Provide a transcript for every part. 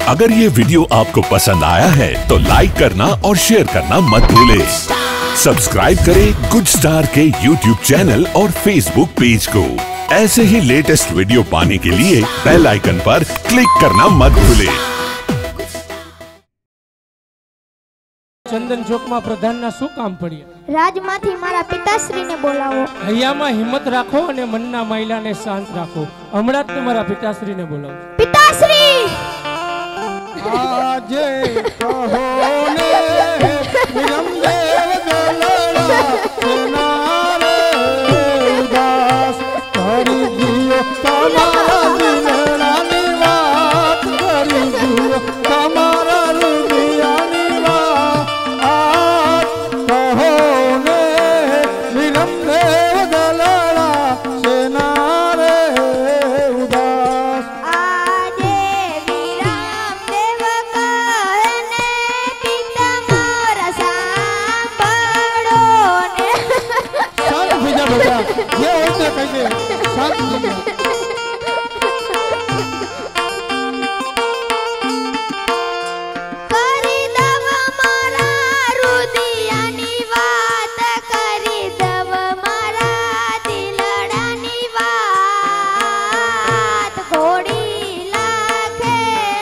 अगर ये वीडियो आपको पसंद आया है तो लाइक करना और शेयर करना मत भूलें। सब्सक्राइब करें गुड स्टार के यूट्यूब चैनल और फेसबुक पेज को। ऐसे ही लेटेस्ट वीडियो पाने के लिए बेल आइकन पर क्लिक करना मत भूलें। चंदन चौक में प्रधान ना शू काम पड़્યું? રાજમાંથી મારા પિતાશ્રીને બોલાવો। હૈયામાં હિંમત રાખો અને મનના મહિલાને શાંત રાખો। હમણાં જ તમારા પિતાશ્રીને બોલાવો। પિતાશ્રી આજે કહો ને વિરમદેવ દલડા સુનારે ઉદાસ કરી દિયો તમારા દિલડાની વાત કરી દિયો તમારા હૃદયની વાત કહો ને વિરમદેવ દલડા સુનારે ઉદાસ। આજે વિરામદેવ કહે ને પિતા મારા સાંભળો ને। શાંત થઈ જા બેટા, જે હોય તે કહી દે, શાંત થઈ જા। કરી દવ મારા હૃદયની વાત, કરી દવ મારા દિલડાની વાત। ઘોડી લાખે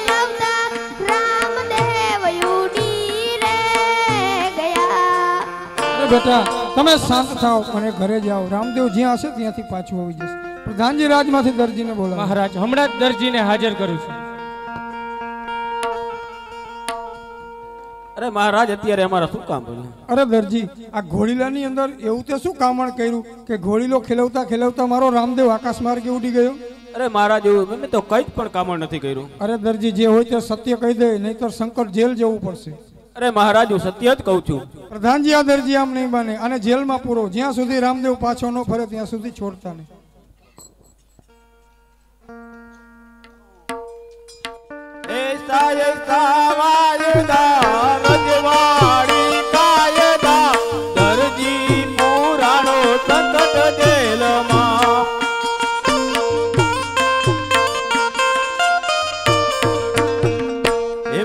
લવતા રામદેવ ઉડી રે ગયા। બેટા તમે શાંત થાઓ અને ઘરે જાઓ। રામદેવ જ્યાં હશે ત્યાંથી પાછું આવી જશે। પ્રધાનજી રાજમાંથી દરજીને બોલાવો। મહારાજ હમણાં જ દરજીને હાજર કરું છું। अरे महाराज અત્યારે અમારા શું કામ પડ્યું? અરે દરજી, આ ઘોડીલાની અંદર એવું તે શું કામણ કર્યું કે ઘોડીલો ખેલવતા ખેલવતા મારો રામદેવ આકાશ માર્ગે ઉડી ગયો? અરે મહારાજ મેં તો કંઈ પણ કામ નથી કર્યું। અરે દરજી, જે હોય તે સત્ય કહી દે, નહીતર શંકર જેલ જવું પડશે। અરે મહારાજ હું સત્ય જ કહું છું। પ્રધાનજી, આ દરજી આમ નહીં બને, આને જેલમાં પૂરો। જ્યાં સુધી રામદેવ પાછો ન ફરે ત્યાં સુધી છોડતા નહીં।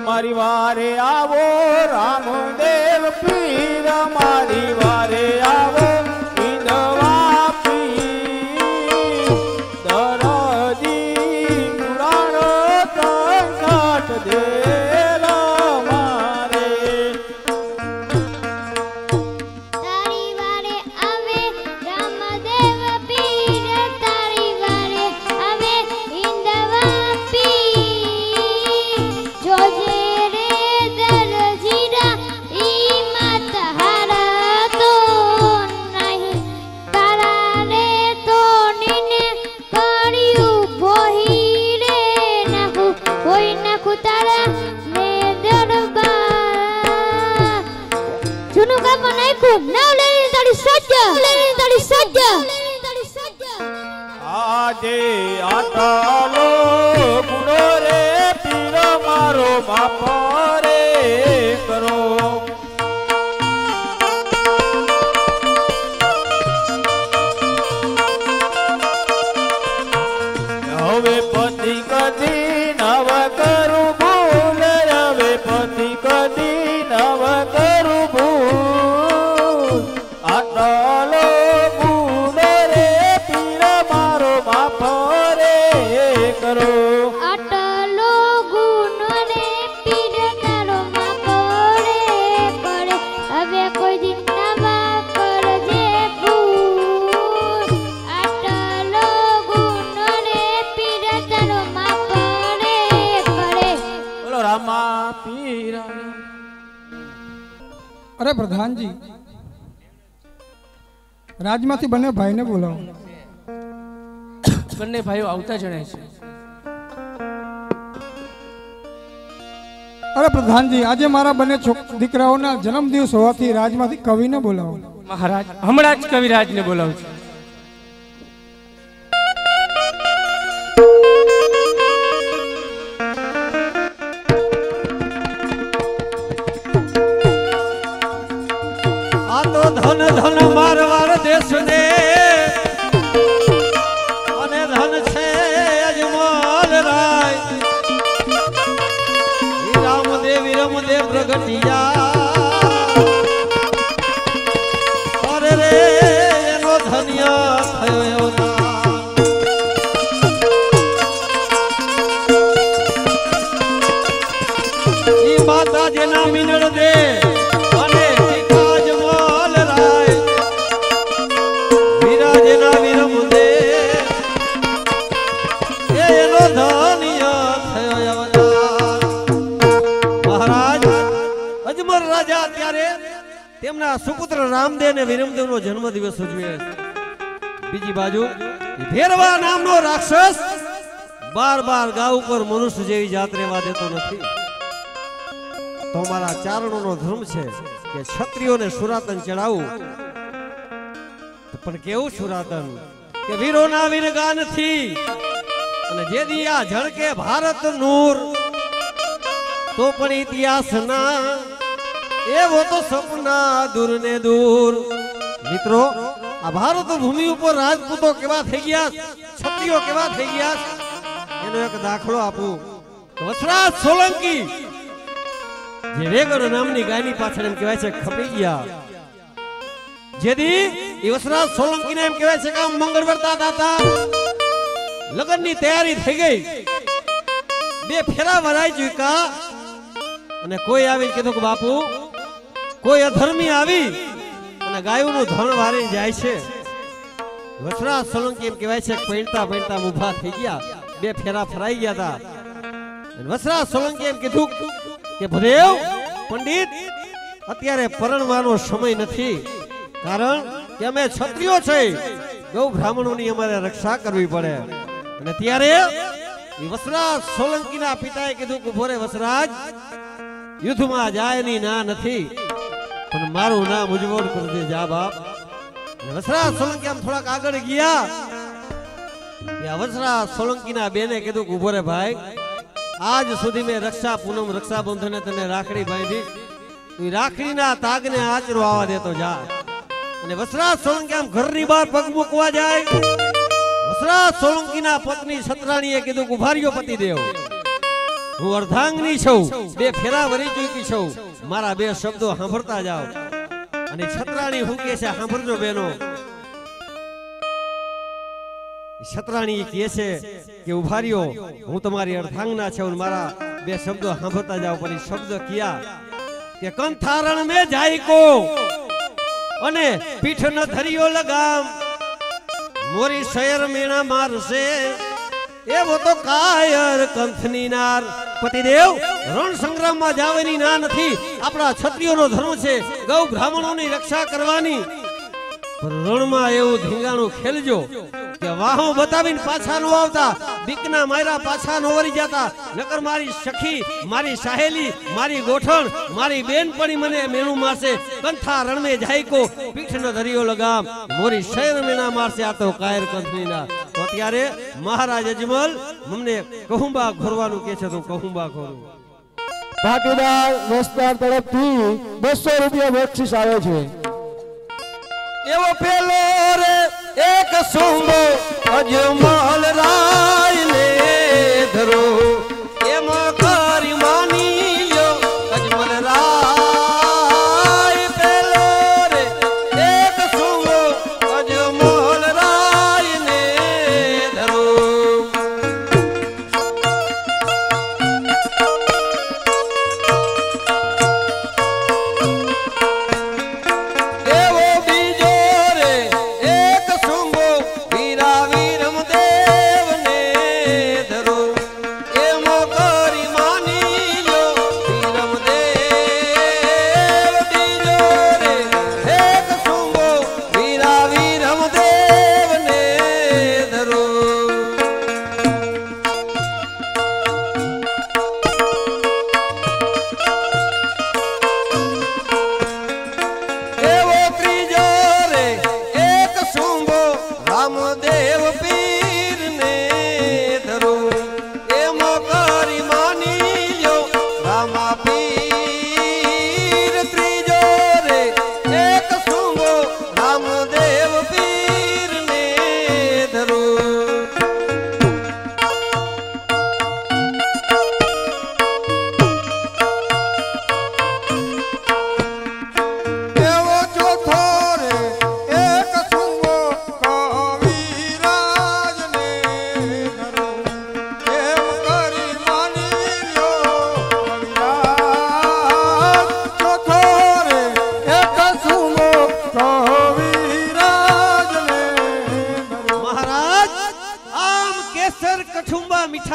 મારી વારે આવો રામદેવ પીર, મારી વારે આવો ઈંદવા પીર, દરજી પુરાણો સંકટ દેલ મારે। તારી વારે આવે રામદેવ પીર, તારી વારે આવે ઈંદવા પીર। જોજે રે દરજીરા ઈ મત હારા તો નહીં, તારા રે તો નીને કર્યું ભોહી રે નાખું, કોઈ નાખું તારા ને દરબાર। જૂનું કામ નાખ્યું, નાવ લઈને તારી સજ્જા, લઈને તારી સજ્જા। આજે આટાલો ગુનો રે પીર મારો બાપ રે કરો। હવે પતિ કદી નવ કરું ભૂલ, હવે પતિ કદી નવ કરું ભૂલ। આટાલો ગુનો રે પીર મારો બાપ રે કરો। આટલો ગુનો રે પીર તારો માપ રે પડે, હવે કોઈ દિન નવા કરજે ભૂલ। આટલો ગુનો રે પીર તારો માપ રે પડે। બોલો રામા પીર। અરે પ્રધાનજી, રાજમાંથી બંને ભાઈને બોલાવો। બંને ભાઈઓ આવતા જણાય છે। અરે પ્રધાનજી, આજે મારા બંને દીકરાઓના જન્મદિવસ હોવાથી રાજમાંથી કવિને બોલાવો। મહારાજ હમણાં જ કવિરાજને બોલાવું છું। આ તો ધન ધન મારવાર દેશ ને અને ધન છે અજમલ રાય। વિરમદેવ પ્રગટિયા અરે રે એનો ધન્ય થયો ઈ માતા જેના મિનળ દે અને ટીકાજ મોલ રાય વિરાજના વિરમદે એનો ધન્ય થયો અવતાર મહારાજ અજમર રાજા ત્યારે તેમના સુપુત્ર રામદેવ ને વિરમદેવ નો જન્મ દિવસ ઉજવે બીજી બાજુ ભેરવા નામનો રાક્ષસ બાર ગાવ ઉપર મનુષ્ય જેવી જાત રહેવા દેતો નથી તો મારા ચારણોનો ધર્મ છે કે ક્ષત્રિયોને સુરાતન ચડાવવું પણ કેવું સુરાતન કે વીરોના વીરગાનથી અને જે દિયા ઝળકે ભારત નૂર તો પણ ઇતિહાસના એવો તો સપના દૂર ને દૂર મિત્રો આ ભારત ભૂમિ ઉપર રાજપૂતો કેવા થઈ ગયા ક્ષત્રિયો કેવા થઈ ગયા એનો એક દાખલો આપું વસરાજ સોલંકી જે વેગર નામની ગાયની પાછળ એમ કહેવાય છે ખપી ગયા જેદી વસરાજ સોલંકીને એમ કહેવાય છે કે મંગળવર્તા દાતા લગ્નની તૈયારી થઈ ગઈ બે ફેરા વરાઈ ચૂક્યા અને કોઈ આવી કીધું કે બાપુ કોઈ અધર્મી આવી અને ગાયોનું ધણ વારી જાય છે વસરાજ સોલંકી એમ કહેવાય છે પૈણતા ઊભા થઈ ગયા બે ફેરા ફરાઈ ગયા હતા વસરાજ સોલંકી એમ કીધું કે ભદેવ પંડિત અત્યારે પરણવાનો સમય નથી કારણ કે અમે ક્ષત્રિયો છે ગૌ બ્રાહ્મણોની અમારે રક્ષા કરવી પડે અને ત્યારે વસરાજ સોલંકીના પિતાએ કીધું કે ભોરે વસરાજ યુદ્ધમાં જાયની ના નથી પણ મારું નામ ઉજ્જવળ કરજે જા બાપ વસરાજ સોલંકી આમ થોડાક આગળ ગયા વસરાજ સોલંકીના બેને કીધું કે ઉભો રે ભાઈ આજ સુધી મેં રક્ષા પૂનમ રક્ષાબંધને તને રાખડી બાંધી તું રાખડીના તાગને આચરો આવવા દેતો જા અને વસરાજ સોલંકી આમ ઘરની બહાર પગ મૂકવા જાય વસરાજ સોલંકીના પત્ની છત્રાણીએ કીધું ઉભા રહ્યો પતિદેવ હું અર્ધાંગની છું બે ફેરા વરી ચૂકી છું મારા બે શબ્દો સાંભળતા જાઓ અને છત્રાણી હું કહે છે સાંભળજો બેનો છત્રાણી કહે છે કે ઉભા રહ્યો હું તમારી અર્ધાંગના છું મારા બે શબ્દો સાંભળતા જાઓ પણ શબ્દ કિયા કે કંથારણ મે જાય કો અને પીઠ ન ધરિયો લગામ મોરી શહેર મેણા મારશે એવો તો કાયર કંથની નાર પતિદેવ રણ સંગ્રામમાં જાવાની ના નથી આપણા ક્ષત્રિયોનો ધર્મ છે ગૌ બ્રાહ્મણોની રક્ષા કરવાની રણમાં એવું ધીંગાણું ખેલજો કે વાહો બતાવીને પાછા નો આવતા બીકના માયરા પાછા નો વરી જતા નકર મારી સખી મારી સાહેલી મારી ગોઠણ મારી બેનપણી મને મેણું મારશે કંઠા રણમે જાયકો પીઠનો ધરિયો લગામ મોરી શહેર મેના મારશે આ તો કાયર કંઠનીના તો અત્યારે મહારાજ અજમલ મને કહુંબા ઘોરવાનું કે છે તો કહુંબા ઘોરું પાટીદાર વિસ્તાર તરફથી 200 રૂપિયા બક્ષિસ આવે છે એવો પેલો રે એક સુંબો અજમલ રાય ને ધરો એમાં કરી માની લ્યો અજમલ રાય પેલો રે એક સુંબો અજમલ રાય ને ધરો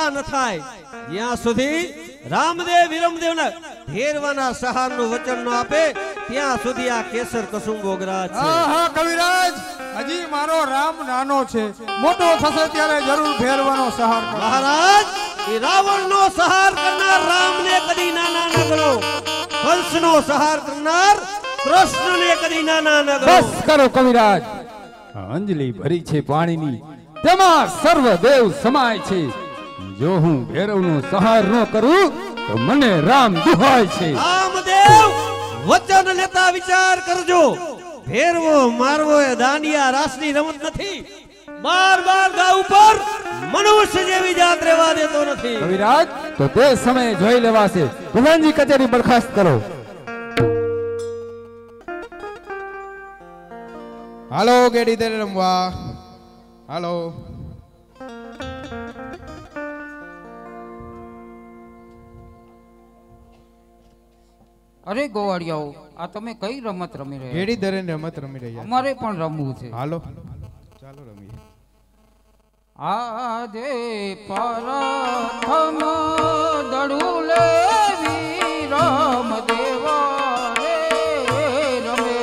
કથા ન થાય જ્યાં સુધી રામદેવ વિરમદેવના ઢેરવાના સહારનું વચન ન આપે ત્યાં સુધી આ કેસર કસુંબો ગ્રાજ છે. હા કવિરાજ, હજી મારો રામ નાનો છે, મોટો થશે ત્યારે જરૂર ફેરવાનો સહાર કરો. મહારાજ, એ રાવણનો સહાર કરનાર રામને કદી નાના ન કરો, કંસનો સહાર કરનાર કૃષ્ણને કદી નાના ન કરો. બસ કરો કવિરાજ. અંજલિ ભરી છે પાણીની, તેમાં સર્વ દેવ સમાય છે. જો હું ભૈરવનો સહાર ન કરું તો મને રામ દુહાય છે. રામદેવ, વચન લેતા વિચાર કરજો. ભેરવો મારવો એ દાંડિયા રાસની રમત નથી. બાર ગા ઉપર મનુષ્ય જેવી જાત રહેવા દેતો નથી. કવિરાજ, તો તે સમયે જોઈ લેવાશે. પ્રધાનજી કચેરી બરખાસ્ત કરો. હાલો ગેડી દરે રમવા. હાલો. અરે ગોવાળિયાઓ, આ તમે કઈ રમત રમી રહ્યા? ગેડી દરે રમત રમી રહ્યા. અમારે પણ રમવું છે. હાલો ચાલો રમીએ. આજે પરથમ દડું લેવી રામદેવ રે રમે.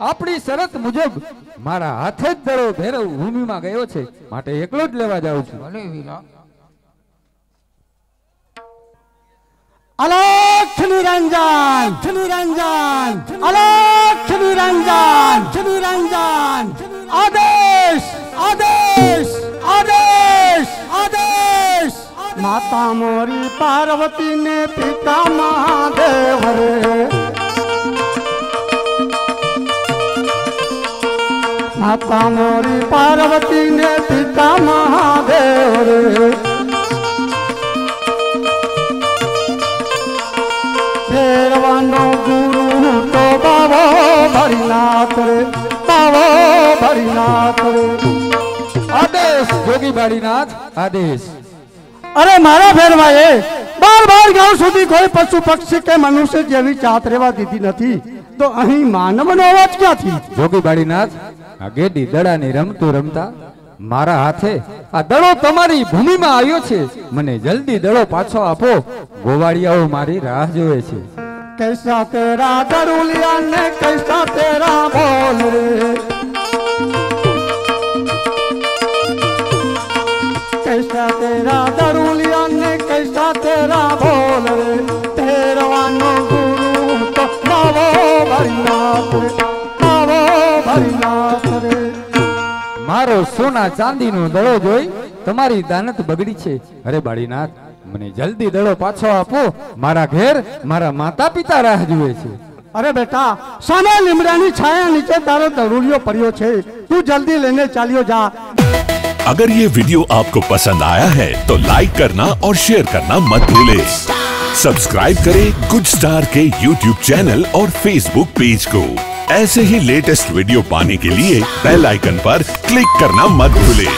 આપણી શરત મુજબ મારા હાથે જ દડો ભૈરવ ભૂમિમાં ગયો છે, માટે એકલો જ લેવા જાઉં છું. ભલે વીરા. અલખ નિરંજન નિરંજન, અલખ નિરંજન નિરંજન. આદેશ આદેશ આદેશ આદેશ. માતા મોરી પાર્વતી ને પિતા મહાદેવ રે. માતા મોરી પાર્વતી ને પિતા મહાદેવ રે. ફેરવાનો ગુરુ તો બાવો ભરીનાથ રે, બાવો ભરીનાથ રે. આદેશ જોગી બાળીનાથ, આદેશ. અરે મારા ફેરવાએ 12 ગાંવ સુધી કોઈ પશુ પક્ષી કે મનુષ્ય જેવી ચાત રહેવા દીધી નથી, તો અહીં માનવનો અવાજ ક્યાંથી? જોગી બાળીનાથ, આ ગેડી દડાની રમતું રમતા મારા હાથે આ દડો તમારી ભૂમિમાં આવ્યો છે. મને જલ્દી દડો પાછો આપો, ગોવાળિયાઓ મારી રાહ જોવે છે. कैसा तेरा दरुलिया ने कैसा तेरा बोल रे. कैसा तेरा दरुलिया ने कैसा तेरा बोल रे. तेरवानो गुरु तो बावो भरीनाथ रे, बावो भरीनाथ रे. મારો સોના ચાંદીનો દડો જોઈ તમારી દાનત બગડી છે. અરે બાળીનાથ, મને જલ્દી દડો પાછો આપો. મારા ઘેર મારા માતા પિતા રાહ જુએ છે. अरे बेटा, सामे લીમડાની छाया नीचे तारो दरुलियो पर्यो छे, तू जल्दी लेने चालियो जा. अगर ये वीडियो आपको पसंद आया है तो लाइक करना और शेयर करना मत भूले. सब्सक्राइब करें गुड स्टार के YouTube चैनल और Facebook पेज को. ऐसे ही लेटेस्ट वीडियो पाने के लिए बेल आइकन पर क्लिक करना मत भूले.